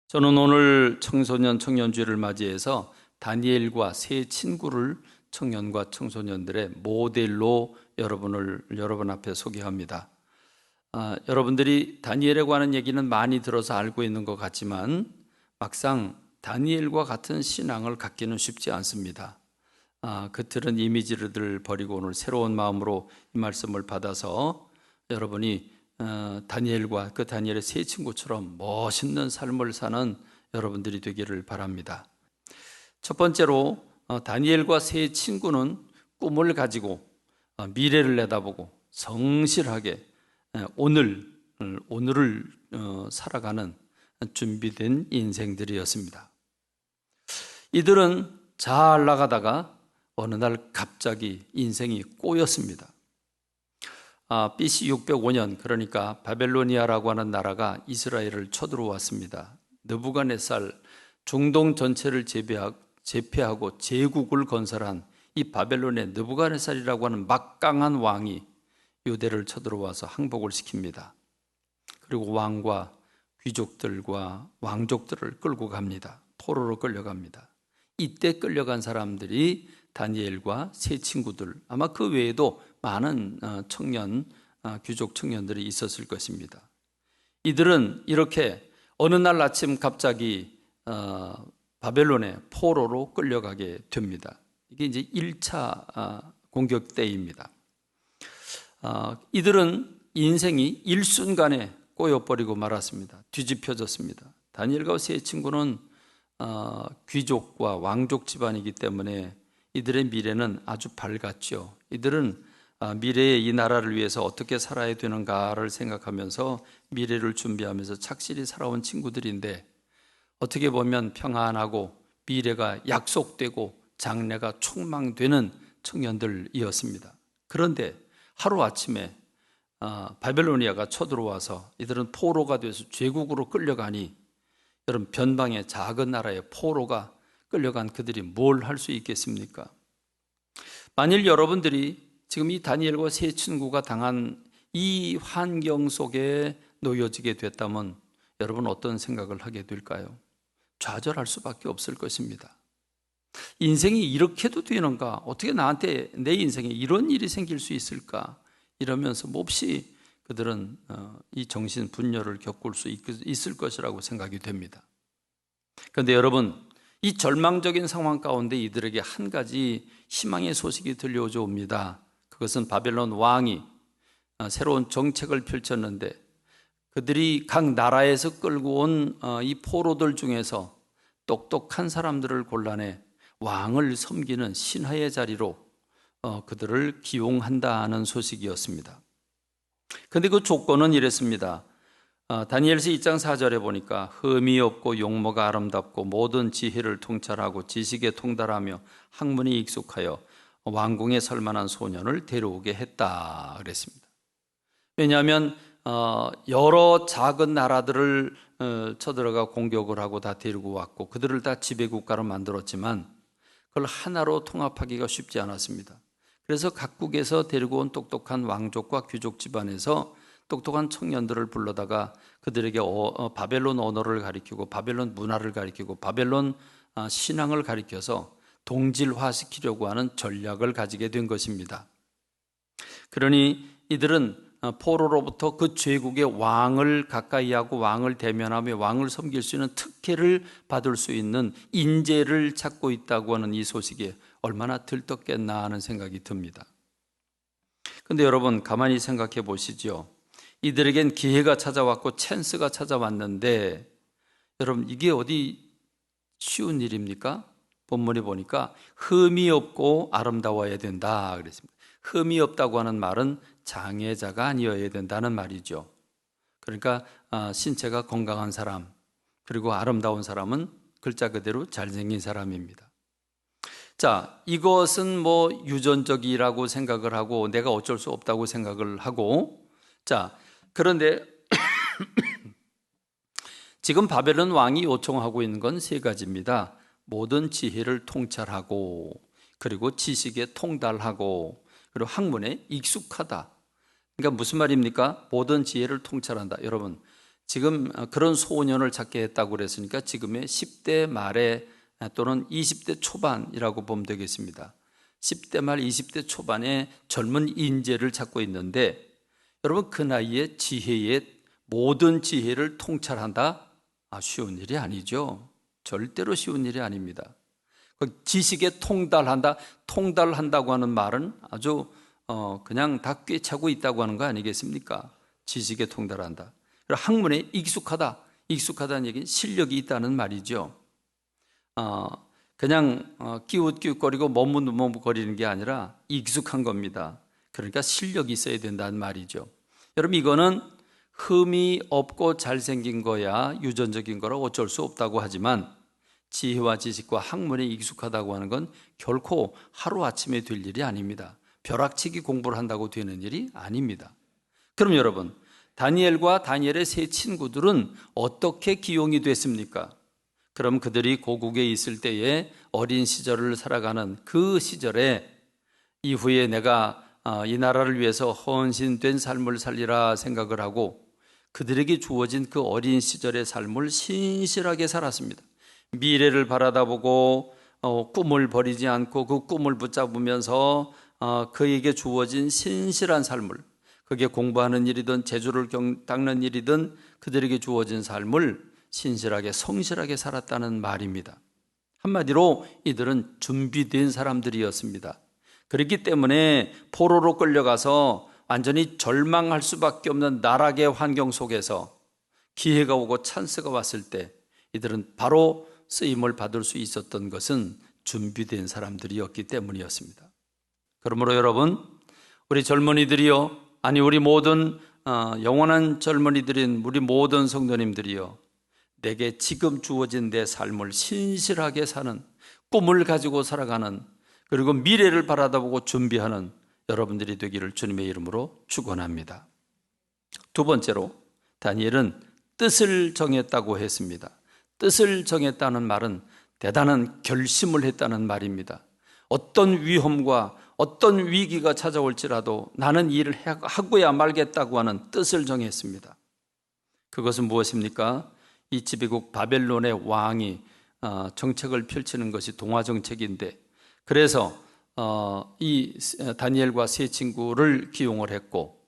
저는 오늘 청소년 청년주의를 맞이해서 다니엘과 세 친구를 청년과 청소년들의 모델로 여러분 앞에 소개합니다. 여러분들이 다니엘에 관한 얘기는 많이 들어서 알고 있는 것 같지만 막상 다니엘과 같은 신앙을 갖기는 쉽지 않습니다. 겉으른 이미지를 버리고 오늘 새로운 마음으로 이 말씀을 받아서 여러분이 다니엘과 그 다니엘의 세 친구처럼 멋있는 삶을 사는 여러분들이 되기를 바랍니다. 첫 번째로 다니엘과 세 친구는 꿈을 가지고 미래를 내다보고 성실하게 오늘을 살아가는 준비된 인생들이었습니다. 이들은 잘 나가다가 어느 날 갑자기 인생이 꼬였습니다. BC 605년, 그러니까 바벨로니아라고 하는 나라가 이스라엘을 쳐들어왔습니다. 느부갓네살, 중동 전체를 제패하고 제국을 건설한 이 바벨론의 느부갓네살이라고 하는 막강한 왕이 유대를 쳐들어와서 항복을 시킵니다. 그리고 왕과 귀족들과 왕족들을 끌고 갑니다. 포로로 끌려갑니다. 이때 끌려간 사람들이 다니엘과 세 친구들, 아마 그 외에도 많은 귀족 청년들이 있었을 것입니다. 이들은 이렇게 어느 날 아침 갑자기 바벨론의 포로로 끌려가게 됩니다. 이게 이제 1차 공격 때입니다. 이들은 인생이 일순간에 꼬여버리고 말았습니다. 뒤집혀졌습니다. 다니엘과 세 친구는 귀족과 왕족 집안이기 때문에 이들의 미래는 아주 밝았죠. 이들은 미래의 이 나라를 위해서 어떻게 살아야 되는가를 생각하면서 미래를 준비하면서 착실히 살아온 친구들인데, 어떻게 보면 평안하고 미래가 약속되고 장래가 촉망되는 청년들이었습니다. 그런데 하루아침에 바벨로니아가 쳐들어와서 이들은 포로가 돼서 제국으로 끌려가니, 여러분, 변방의 작은 나라의 포로가 끌려간 그들이 뭘 할 수 있겠습니까? 만일 여러분들이 지금 이 다니엘과 세 친구가 당한 이 환경 속에 놓여지게 됐다면 여러분 어떤 생각을 하게 될까요? 좌절할 수밖에 없을 것입니다. 인생이 이렇게도 되는가? 어떻게 나한테 내 인생에 이런 일이 생길 수 있을까? 이러면서 몹시 그들은 이 정신 분열을 겪을 수 있을 것이라고 생각이 됩니다. 그런데 여러분, 이 절망적인 상황 가운데 이들에게 한 가지 희망의 소식이 들려오죠 옵니다. 그것은 바벨론 왕이 새로운 정책을 펼쳤는데, 그들이 각 나라에서 끌고 온 이 포로들 중에서 똑똑한 사람들을 골라내 왕을 섬기는 신하의 자리로 그들을 기용한다는 소식이었습니다. 그런데 그 조건은 이랬습니다. 다니엘서 2장 4절에 보니까 흠이 없고 용모가 아름답고 모든 지혜를 통찰하고 지식에 통달하며 학문에 익숙하여 왕궁에 설만한 소년을 데려오게 했다 그랬습니다. 왜냐하면 여러 작은 나라들을 쳐들어가 공격을 하고 다 데리고 왔고 그들을 다 지배국가로 만들었지만 그걸 하나로 통합하기가 쉽지 않았습니다. 그래서 각국에서 데리고 온 똑똑한 왕족과 귀족 집안에서 똑똑한 청년들을 불러다가 그들에게 바벨론 언어를 가르치고 바벨론 문화를 가르치고 바벨론 신앙을 가르쳐서 동질화시키려고 하는 전략을 가지게 된 것입니다. 그러니 이들은 포로로부터 그 제국의 왕을 가까이 하고 왕을 대면하며 왕을 섬길 수 있는 특혜를 받을 수 있는 인재를 찾고 있다고 하는 이 소식에 얼마나 들떴겠나 하는 생각이 듭니다. 그런데 여러분, 가만히 생각해 보시죠. 이들에겐 기회가 찾아왔고 찬스가 찾아왔는데, 여러분, 이게 어디 쉬운 일입니까? 본문에 보니까 흠이 없고 아름다워야 된다 그랬습니다. 흠이 없다고 하는 말은 장애자가 아니어야 된다는 말이죠. 그러니까 신체가 건강한 사람, 그리고 아름다운 사람은 글자 그대로 잘생긴 사람입니다. 자, 이것은 뭐 유전적이라고 생각을 하고 내가 어쩔 수 없다고 생각을 하고, 자, 그런데 지금 바벨론 왕이 요청하고 있는 건 세 가지입니다. 모든 지혜를 통찰하고, 그리고 지식에 통달하고, 그리고 학문에 익숙하다. 그러니까 무슨 말입니까? 모든 지혜를 통찰한다. 여러분, 지금 그런 소년을 찾게 했다고 그랬으니까 지금의 10대 말에 또는 20대 초반이라고 보면 되겠습니다. 10대 말 20대 초반의 젊은 인재를 찾고 있는데, 여러분 그 나이에 지혜의 모든 지혜를 통찰한다? 쉬운 일이 아니죠. 절대로 쉬운 일이 아닙니다. 지식에 통달한다고 하는 말은 아주 그냥 다 꿰차고 있다고 하는 거 아니겠습니까? 지식에 통달한다. 그리고 학문에 익숙하다는 얘기는 실력이 있다는 말이죠. 그냥 끼웃끼웃거리고 머뭇머뭇거리는 게 아니라 익숙한 겁니다. 그러니까 실력이 있어야 된다는 말이죠. 여러분 이거는 흠이 없고 잘생긴 거야 유전적인 거라 어쩔 수 없다고 하지만, 지혜와 지식과 학문에 익숙하다고 하는 건 결코 하루아침에 될 일이 아닙니다. 벼락치기 공부를 한다고 되는 일이 아닙니다. 그럼 여러분, 다니엘과 다니엘의 세 친구들은 어떻게 기용이 됐습니까? 그럼 그들이 고국에 있을 때에 어린 시절을 살아가는 그 시절에 이후에 내가 이 나라를 위해서 헌신된 삶을 살리라 생각을 하고 그들에게 주어진 그 어린 시절의 삶을 신실하게 살았습니다. 미래를 바라다보고 꿈을 버리지 않고 그 꿈을 붙잡으면서 그에게 주어진 신실한 삶을, 그게 공부하는 일이든 제주를 닦는 일이든 그들에게 주어진 삶을 신실하게 성실하게 살았다는 말입니다. 한마디로 이들은 준비된 사람들이었습니다. 그렇기 때문에 포로로 끌려가서 완전히 절망할 수밖에 없는 나락의 환경 속에서 기회가 오고 찬스가 왔을 때 이들은 바로 쓰임을 받을 수 있었던 것은 준비된 사람들이었기 때문이었습니다. 그러므로 여러분, 우리 젊은이들이요, 우리 모든 영원한 젊은이들인 우리 모든 성도님들이요, 내게 지금 주어진 내 삶을 신실하게 사는, 꿈을 가지고 살아가는, 그리고 미래를 바라다보고 준비하는 여러분들이 되기를 주님의 이름으로 축원합니다. 두 번째로 다니엘은 뜻을 정했다고 했습니다. 뜻을 정했다는 말은 대단한 결심을 했다는 말입니다. 어떤 위험과 어떤 위기가 찾아올지라도 나는 이 일을 하고야 말겠다고 하는 뜻을 정했습니다. 그것은 무엇입니까? 이 지배국 바벨론의 왕이 정책을 펼치는 것이 동화 정책인데, 그래서 이 다니엘과 세 친구를 기용을 했고,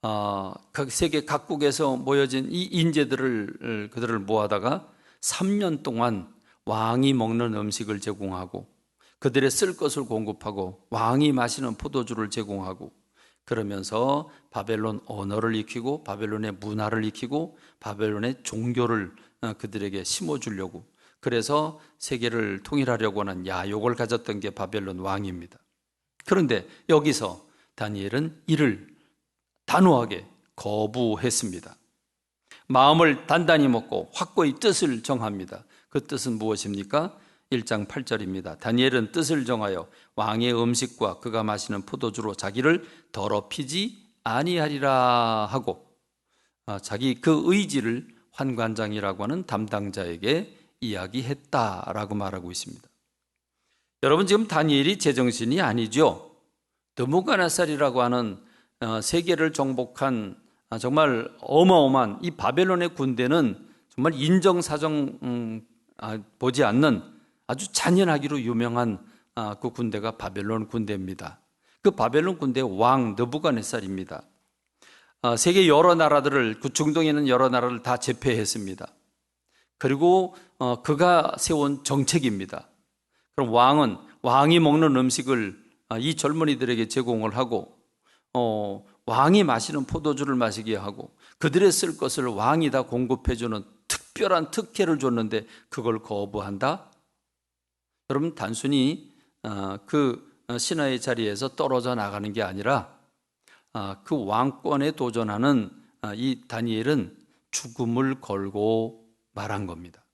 각 세계 각국에서 모여진 이 인재들을 그들을 모아다가 3년 동안 왕이 먹는 음식을 제공하고 그들의 쓸 것을 공급하고 왕이 마시는 포도주를 제공하고, 그러면서 바벨론 언어를 익히고 바벨론의 문화를 익히고 바벨론의 종교를 그들에게 심어주려고, 그래서 세계를 통일하려고 하는 야욕을 가졌던 게 바벨론 왕입니다. 그런데 여기서 다니엘은 이를 단호하게 거부했습니다. 마음을 단단히 먹고 확고히 뜻을 정합니다. 그 뜻은 무엇입니까? 1장 8절입니다. 다니엘은 뜻을 정하여 왕의 음식과 그가 마시는 포도주로 자기를 더럽히지 아니하리라 하고, 자기 그 의지를 환관장이라고 하는 담당자에게 이야기했다라고 말하고 있습니다. 여러분, 지금 다니엘이 제정신이 아니죠. 느부갓네살이라고 하는 세계를 정복한 정말 어마어마한 이 바벨론의 군대는 정말 인정사정 보지 않는 아주 잔인하기로 유명한 그 군대가 바벨론 군대입니다. 그 바벨론 군대의 왕 느부갓네살입니다. 세계 여러 나라들을, 그 중동에 있는 여러 나라를 다 제패했습니다. 그리고 그가 세운 정책입니다. 그럼 왕이 먹는 음식을 이 젊은이들에게 제공을 하고, 왕이 마시는 포도주를 마시게 하고, 그들의 쓸 것을 왕이 다 공급해주는 특별한 특혜를 줬는데 그걸 거부한다? 여러분, 단순히 그 신하의 자리에서 떨어져 나가는 게 아니라 그 왕권에 도전하는 이 다니엘은 죽음을 걸고 말한 겁니다.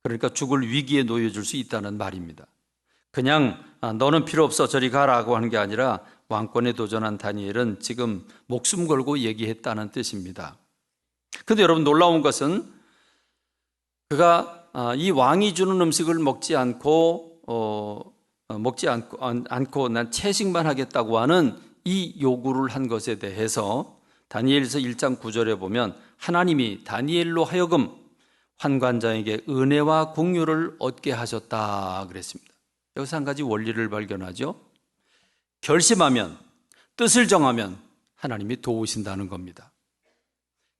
그러니까 죽을 위기에 놓여줄 수 있다는 말입니다. 그냥 너는 필요 없어 저리 가라고 하는 게 아니라 왕권에 도전한 다니엘은 지금 목숨 걸고 얘기했다는 뜻입니다. 그런데 여러분, 놀라운 것은 그가 이 왕이 주는 음식을 먹지 않고 난 채식만 하겠다고 하는 이 요구를 한 것에 대해서 다니엘서 1장 9절에 보면 하나님이 다니엘로 하여금 환관장에게 은혜와 긍휼을 얻게 하셨다 그랬습니다. 여기서 한 가지 원리를 발견하죠. 결심하면, 뜻을 정하면 하나님이 도우신다는 겁니다.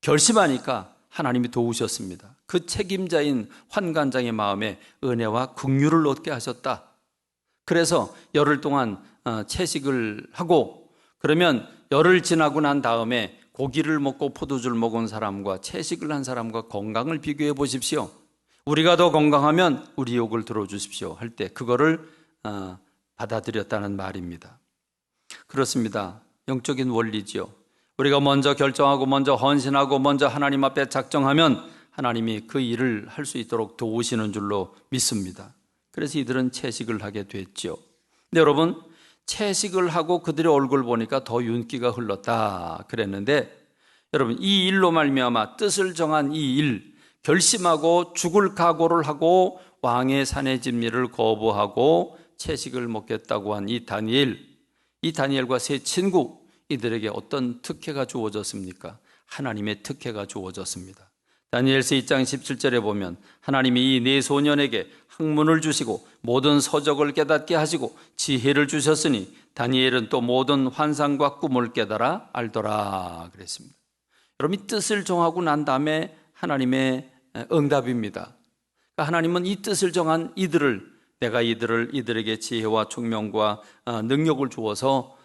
결심하니까 하나님이 도우셨습니다. 그 책임자인 환관장의 마음에 은혜와 긍휼을 얻게 하셨다. 그래서 열흘 동안 채식을 하고, 그러면 열흘 지나고 난 다음에 고기를 먹고 포도주를 먹은 사람과 채식을 한 사람과 건강을 비교해 보십시오. 우리가 더 건강하면 우리 욕을 들어주십시오 할 때 그거를 받아들였다는 말입니다. 그렇습니다. 영적인 원리지요. 우리가 먼저 결정하고 먼저 헌신하고 먼저 하나님 앞에 작정하면 하나님이 그 일을 할 수 있도록 도우시는 줄로 믿습니다. 그래서 이들은 채식을 하게 됐죠. 근데 여러분, 채식을 하고 그들의 얼굴 보니까 더 윤기가 흘렀다 그랬는데, 여러분, 이 일로 말미암아 뜻을 정한 이 일, 결심하고 죽을 각오를 하고 왕의 산의 진미를 거부하고 채식을 먹겠다고 한 이 다니엘과 세 친구, 이들에게 어떤 특혜가 주어졌습니까? 하나님의 특혜가 주어졌습니다. 다니엘서 2장 17절에 보면 하나님이 이 네 소년에게 학문을 주시고 모든 서적을 깨닫게 하시고 지혜를 주셨으니 다니엘은 또 모든 환상과 꿈을 깨달아 알더라 그랬습니다. 여러분, 뜻을 정하고 난 다음에 하나님의 응답입니다. 그러니까 하나님은 이 뜻을 정한 내가 이들에게 지혜와 총명과 능력을 주어서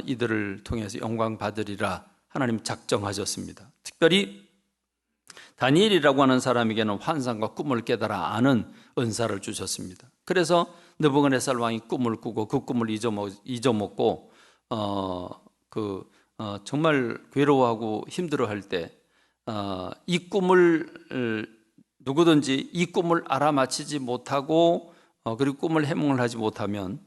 이들을 통해서 영광 받으리라 하나님 작정하셨습니다. 특별히 다니엘이라고 하는 사람에게는 환상과 꿈을 깨달아 아는 은사를 주셨습니다. 그래서 느부갓네살 왕이 꿈을 꾸고 그 꿈을 잊어먹고 정말 괴로워하고 힘들어할 때 이 꿈을 누구든지 이 꿈을 알아맞히지 못하고 그리고 꿈을 해몽을 하지 못하면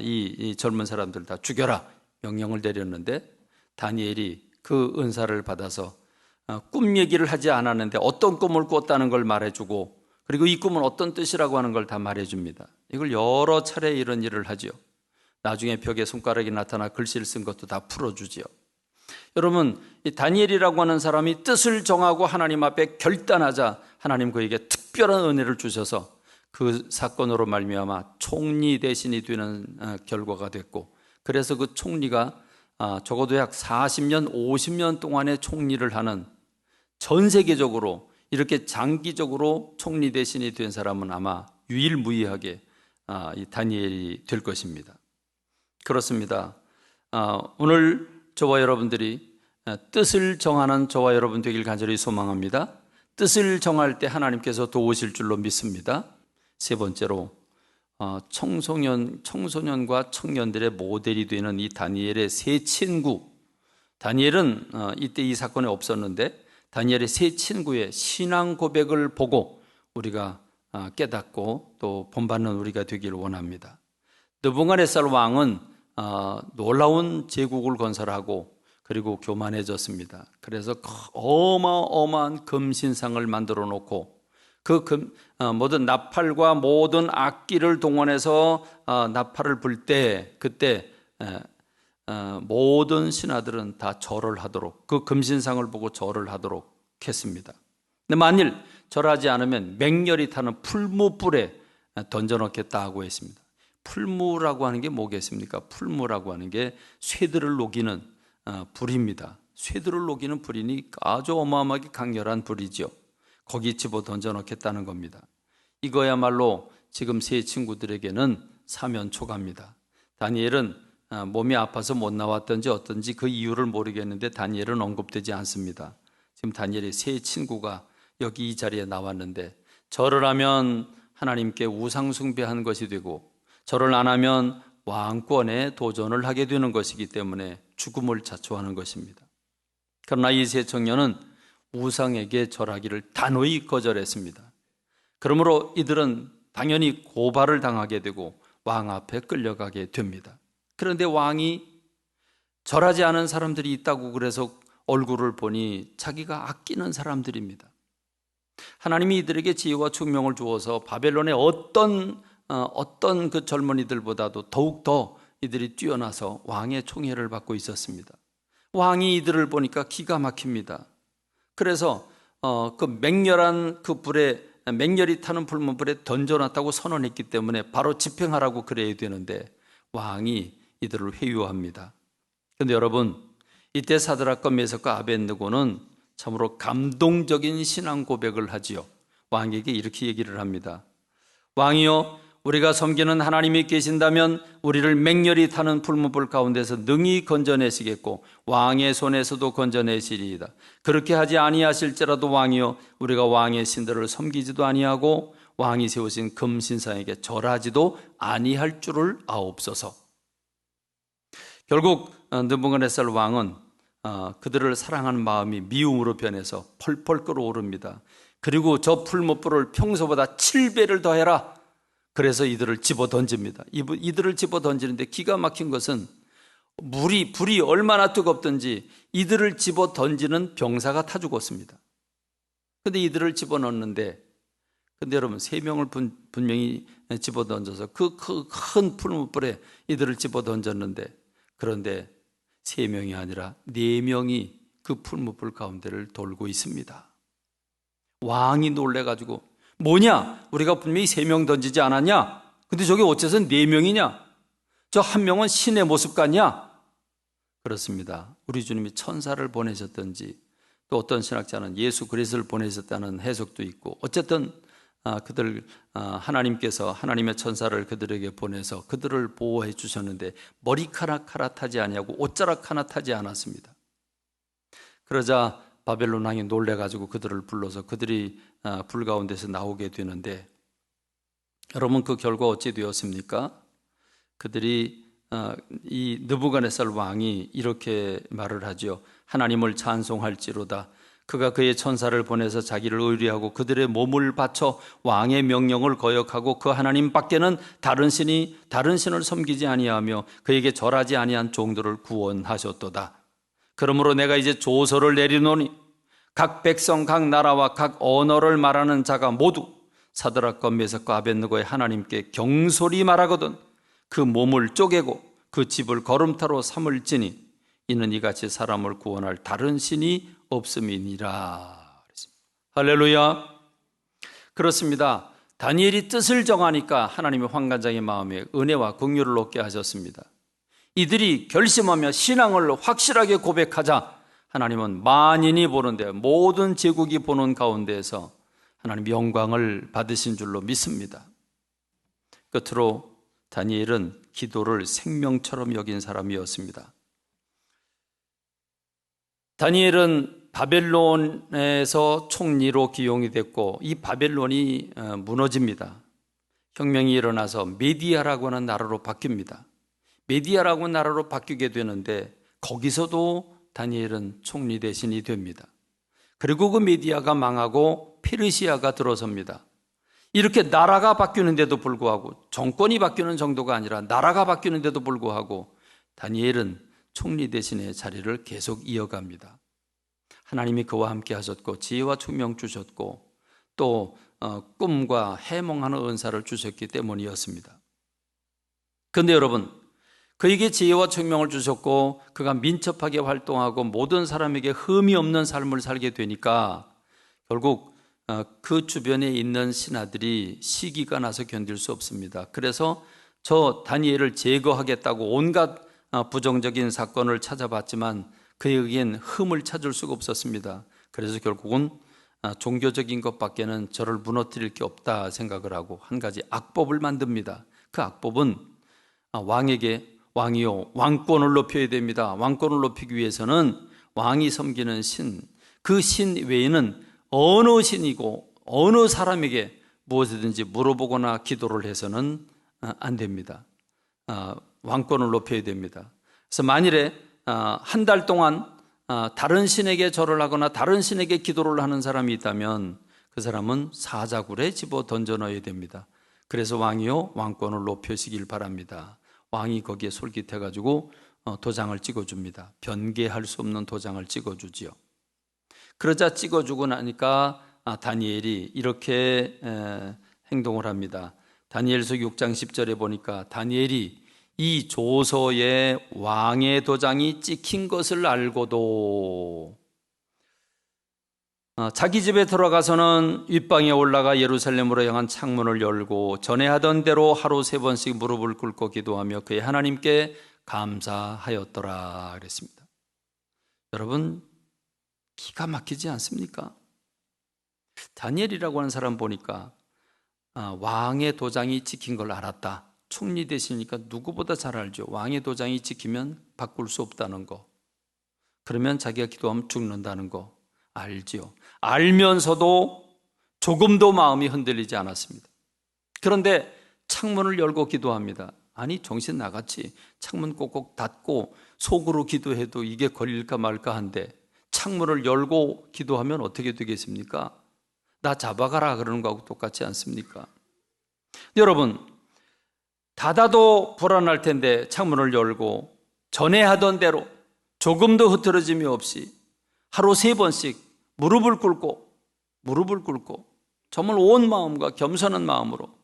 이 젊은 사람들 다 죽여라 명령을 내렸는데, 다니엘이 그 은사를 받아서 꿈 얘기를 하지 않았는데 어떤 꿈을 꿨다는 걸 말해주고, 그리고 이 꿈은 어떤 뜻이라고 하는 걸 다 말해줍니다. 이걸 여러 차례 이런 일을 하죠. 나중에 벽에 손가락이 나타나 글씨를 쓴 것도 다 풀어주지요. 여러분, 이 다니엘이라고 하는 사람이 뜻을 정하고 하나님 앞에 결단하자 하나님 그에게 특별한 은혜를 주셔서 그 사건으로 말미암아 총리 대신이 되는 결과가 됐고, 그래서 그 총리가 적어도 약 40년, 50년 동안의 총리를 하는, 전 세계적으로 이렇게 장기적으로 총리 대신이 된 사람은 아마 유일무이하게 이 다니엘이 될 것입니다. 그렇습니다. 오늘 저와 여러분들이 뜻을 정하는 저와 여러분 되길 간절히 소망합니다. 뜻을 정할 때 하나님께서 도우실 줄로 믿습니다. 세 번째로 청소년과 청년들의 모델이 되는 이 다니엘의 세 친구, 다니엘은 이때 이 사건이 없었는데 다니엘의 세 친구의 신앙 고백을 보고 우리가 깨닫고 또 본받는 우리가 되길 원합니다. 느부갓네살 왕은 놀라운 제국을 건설하고 그리고 교만해졌습니다. 그래서 어마어마한 금신상을 만들어 놓고 모든 나팔과 모든 악기를 동원해서 나팔을 불 때 그때 모든 신하들은 다 절을 하도록, 그 금신상을 보고 절을 하도록 했습니다. 근데 만일 절하지 않으면 맹렬히 타는 풀무불에 던져넣겠다고 했습니다. 풀무라고 하는 게 뭐겠습니까? 풀무라고 하는 게 쇠들을 녹이는 불입니다. 쇠들을 녹이는 불이니 아주 어마어마하게 강렬한 불이죠. 거기 집어 던져넣겠다는 겁니다. 이거야말로 지금 세 친구들에게는 사면초가입니다. 다니엘은 몸이 아파서 못 나왔던지 어떤지 그 이유를 모르겠는데 다니엘은 언급되지 않습니다. 지금 다니엘의 세 친구가 여기 이 자리에 나왔는데, 절을 하면 하나님께 우상 숭배한 것이 되고 절을 안 하면 왕권에 도전을 하게 되는 것이기 때문에 죽음을 자초하는 것입니다. 그러나 이 세 청년은 우상에게 절하기를 단호히 거절했습니다. 그러므로 이들은 당연히 고발을 당하게 되고 왕 앞에 끌려가게 됩니다. 그런데 왕이 절하지 않은 사람들이 있다고 그래서 얼굴을 보니 자기가 아끼는 사람들입니다. 하나님이 이들에게 지혜와 총명을 주어서 바벨론의 어떤 그 젊은이들보다도 더욱더 이들이 뛰어나서 왕의 총애를 받고 있었습니다. 왕이 이들을 보니까 기가 막힙니다. 그래서 그 맹렬한 그 불에, 맹렬히 타는 불문불에 던져놨다고 선언했기 때문에 바로 집행하라고 그래야 되는데 왕이 이들을 회유합니다. 그런데 여러분, 이때 사드락과 메삭과 아벳느고는 참으로 감동적인 신앙 고백을 하지요. 왕에게 이렇게 얘기를 합니다. 왕이여, 우리가 섬기는 하나님이 계신다면 우리를 맹렬히 타는 불문불 가운데서 능히 건져내시겠고 왕의 손에서도 건져내시리이다. 그렇게 하지 아니하실지라도 왕이여, 우리가 왕의 신들을 섬기지도 아니하고 왕이 세우신 금신상에게 절하지도 아니할 줄을 아옵소서. 결국 느부갓네살 왕은 그들을 사랑하는 마음이 미움으로 변해서 펄펄 끓어오릅니다. 그리고 저 풀무불을 평소보다 7배를 더해라. 그래서 이들을 집어 던집니다. 이들을 집어 던지는데 기가 막힌 것은 불이 얼마나 뜨겁든지 이들을 집어 던지는 병사가 타 죽었습니다. 근데 이들을 집어 넣는데, 근데 여러분 3명을 분명히 집어 던져서 그 큰 풀무불에 이들을 집어 던졌는데, 그런데 3명이 아니라 4명이 그 풀무불 가운데를 돌고 있습니다. 왕이 놀래가지고 뭐냐? 우리가 분명히 3명 던지지 않았냐? 근데 저게 어째서 4명이냐? 저 한 명은 신의 모습 같냐? 그렇습니다. 우리 주님이 천사를 보내셨던지 또 어떤 신학자는 예수 그리스도를 보내셨다는 해석도 있고, 어쨌든 하나님께서 하나님의 천사를 그들에게 보내서 그들을 보호해 주셨는데 머리카락 하나 타지 아니하고 옷자락 하나 타지 않았습니다. 그러자 바벨론 왕이 놀래가지고 그들을 불러서 그들이 불 가운데서 나오게 되는데, 여러분 그 결과 어찌 되었습니까? 그들이 이 느부갓네살 왕이 이렇게 말을 하죠. 하나님을 찬송할지로다. 그가 그의 천사를 보내서 자기를 의뢰하고 그들의 몸을 바쳐 왕의 명령을 거역하고 그 하나님 밖에는 다른 신을 섬기지 아니하며 그에게 절하지 아니한 종들을 구원하셨도다. 그러므로 내가 이제 조서를 내리노니 각 백성, 각 나라와 각 언어를 말하는 자가 모두 사드락과 메삭과 아벳느고의 하나님께 경솔히 말하거든 그 몸을 쪼개고 그 집을 거름타로 삼을지니 이는 이같이 사람을 구원할 다른 신이 없음이니라. 할렐루야. 그렇습니다. 다니엘이 뜻을 정하니까 하나님의 환관장의 마음에 은혜와 긍휼을 얻게 하셨습니다. 이들이 결심하며 신앙을 확실하게 고백하자 하나님은 만인이 보는데, 모든 제국이 보는 가운데에서 하나님 영광을 받으신 줄로 믿습니다. 끝으로 다니엘은 기도를 생명처럼 여긴 사람이었습니다. 다니엘은 바벨론에서 총리로 기용이 됐고 이 바벨론이 무너집니다. 혁명이 일어나서 메디아라고 하는 나라로 바뀝니다. 메디아라고 하는 나라로 바뀌게 되는데 거기서도 다니엘은 총리 대신이 됩니다. 그리고 그 메디아가 망하고 페르시아가 들어섭니다. 이렇게 나라가 바뀌는데도 불구하고, 정권이 바뀌는 정도가 아니라 나라가 바뀌는데도 불구하고 다니엘은 총리 대신의 자리를 계속 이어갑니다. 하나님이 그와 함께 하셨고 지혜와 총명 주셨고 또 꿈과 해몽하는 은사를 주셨기 때문이었습니다. 그런데 여러분, 그에게 지혜와 총명을 주셨고 그가 민첩하게 활동하고 모든 사람에게 흠이 없는 삶을 살게 되니까 결국 그 주변에 있는 신하들이 시기가 나서 견딜 수 없습니다. 그래서 저 다니엘을 제거하겠다고 온갖 부정적인 사건을 찾아봤지만 그에겐 흠을 찾을 수가 없었습니다. 그래서 결국은 종교적인 것밖에는 저를 무너뜨릴 게 없다 생각을 하고 한 가지 악법을 만듭니다. 그 악법은 왕에게 왕이요, 왕권을 높여야 됩니다. 왕권을 높이기 위해서는 왕이 섬기는 신, 그 신 외에는 어느 신이고 어느 사람에게 무엇이든지 물어보거나 기도를 해서는 안 됩니다. 왕권을 높여야 됩니다. 그래서 만일에 한 달 동안 다른 신에게 절을 하거나 다른 신에게 기도를 하는 사람이 있다면 그 사람은 사자굴에 집어 던져 넣어야 됩니다. 그래서 왕이요, 왕권을 높여시길 바랍니다. 왕이 거기에 솔깃해가지고 도장을 찍어줍니다. 변개할 수 없는 도장을 찍어주지요. 그러자 찍어주고 나니까 다니엘이 이렇게 행동을 합니다. 다니엘서 6장 10절에 보니까 다니엘이 이 조서에 왕의 도장이 찍힌 것을 알고도 자기 집에 들어가서는 윗방에 올라가 예루살렘으로 향한 창문을 열고 전에 하던 대로 하루 3번씩 무릎을 꿇고 기도하며 그의 하나님께 감사하였더라 그랬습니다. 여러분, 기가 막히지 않습니까? 다니엘이라고 하는 사람 보니까 왕의 도장이 찍힌 걸 알았다. 총리 되시니까 누구보다 잘 알죠. 왕의 도장이 찍히면 바꿀 수 없다는 거, 그러면 자기가 기도하면 죽는다는 거 알지요. 알면서도 조금도 마음이 흔들리지 않았습니다. 그런데 창문을 열고 기도합니다. 아니, 정신 나갔지. 창문 꼭꼭 닫고 속으로 기도해도 이게 걸릴까 말까 한데 창문을 열고 기도하면 어떻게 되겠습니까? 나 잡아가라 그러는 거하고 똑같지 않습니까? 여러분, 닫아도 불안할 텐데 창문을 열고 전에 하던 대로 조금도 흐트러짐이 없이 하루 3번씩 무릎을 꿇고 정말 온 마음과 겸손한 마음으로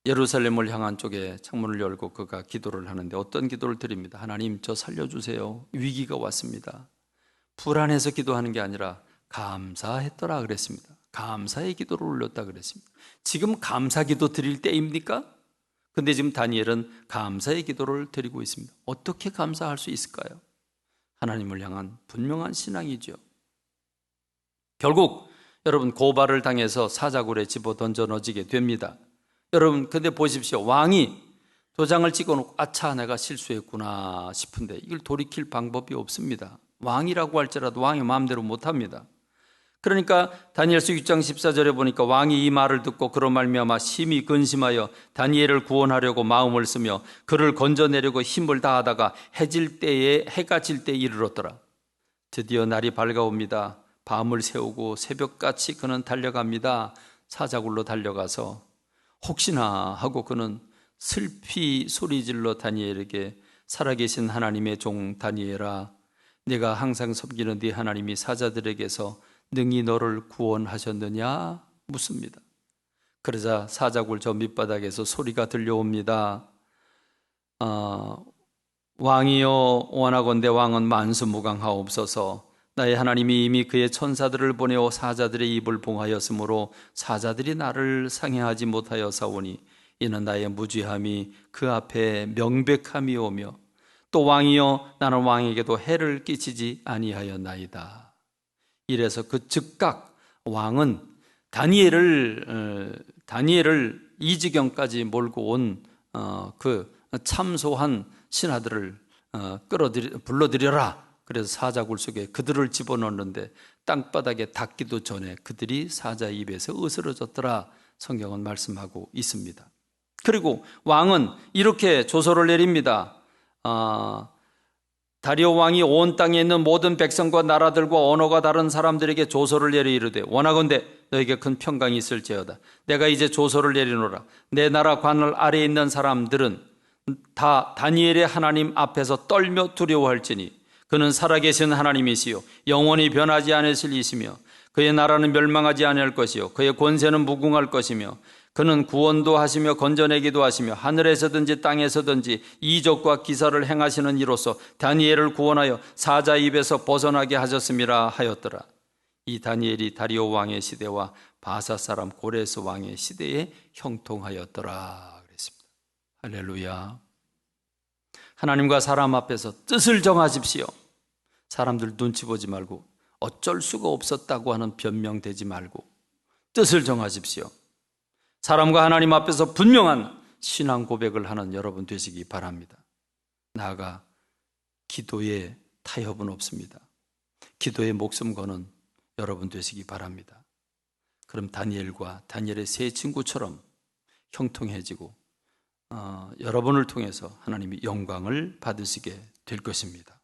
예루살렘을 향한 쪽에 창문을 열고 그가 기도를 하는데 어떤 기도를 드립니다. 하나님, 저 살려주세요. 위기가 왔습니다. 불안해서 기도하는 게 아니라 감사했더라 그랬습니다. 감사의 기도를 올렸다 그랬습니다. 지금 감사 기도 드릴 때입니까? 근데 지금 다니엘은 감사의 기도를 드리고 있습니다. 어떻게 감사할 수 있을까요? 하나님을 향한 분명한 신앙이죠. 결국 여러분, 고발을 당해서 사자굴에 집어 던져 넣어지게 됩니다. 여러분, 근데 보십시오. 왕이 도장을 찍어놓고 아차, 내가 실수했구나 싶은데 이걸 돌이킬 방법이 없습니다. 왕이라고 할지라도 왕의 마음대로 못합니다. 그러니까 다니엘서 6장 14절에 보니까 왕이 이 말을 듣고 그로 말미암아 심히 근심하여 다니엘을 구원하려고 마음을 쓰며 그를 건져내려고 힘을 다하다가 해가 질 때에 이르렀더라. 드디어 날이 밝아옵니다. 밤을 새우고 새벽같이 그는 달려갑니다. 사자굴로 달려가서 혹시나 하고 그는 슬피 소리질러 다니엘에게 살아계신 하나님의 종 다니엘아, 내가 항상 섬기는 네 하나님이 사자들에게서 능히 너를 구원하셨느냐 묻습니다. 그러자 사자굴 저 밑바닥에서 소리가 들려옵니다. 왕이여, 원하건대 왕은 만수무강하옵소서. 나의 하나님이 이미 그의 천사들을 보내어 사자들의 입을 봉하였으므로 사자들이 나를 상해하지 못하여 사오니 이는 나의 무죄함이 그 앞에 명백함이오며 또 왕이여, 나는 왕에게도 해를 끼치지 아니하였나이다. 이래서 그 즉각 왕은 다니엘을 이 지경까지 몰고 온 그 참소한 신하들을 불러들여라. 그래서 사자굴 속에 그들을 집어넣는데 땅바닥에 닿기도 전에 그들이 사자 입에서 으스러졌더라. 성경은 말씀하고 있습니다. 그리고 왕은 이렇게 조서를 내립니다. 다리오 왕이 온 땅에 있는 모든 백성과 나라들과 언어가 다른 사람들에게 조서를 내리 이르되 원하건대 너에게 큰 평강이 있을지어다. 내가 이제 조서를 내리노라. 내 나라 관을 아래에 있는 사람들은 다 다니엘의 하나님 앞에서 떨며 두려워할지니 그는 살아계신 하나님이시요 영원히 변하지 않으실 이시며 그의 나라는 멸망하지 아니할 것이요 그의 권세는 무궁할 것이며 그는 구원도 하시며 건져내기도 하시며 하늘에서든지 땅에서든지 이적과 기사를 행하시는 이로서 다니엘을 구원하여 사자 입에서 벗어나게 하셨음이라 하였더라. 이 다니엘이 다리오 왕의 시대와 바사 사람 고레스 왕의 시대에 형통하였더라 그랬습니다. 할렐루야. 하나님과 사람 앞에서 뜻을 정하십시오. 사람들 눈치 보지 말고 어쩔 수가 없었다고 하는 변명되지 말고 뜻을 정하십시오. 사람과 하나님 앞에서 분명한 신앙 고백을 하는 여러분 되시기 바랍니다. 나아가 기도에 타협은 없습니다. 기도에 목숨 거는 여러분 되시기 바랍니다. 그럼 다니엘과 다니엘의 세 친구처럼 형통해지고 여러분을 통해서 하나님이 영광을 받으시게 될 것입니다.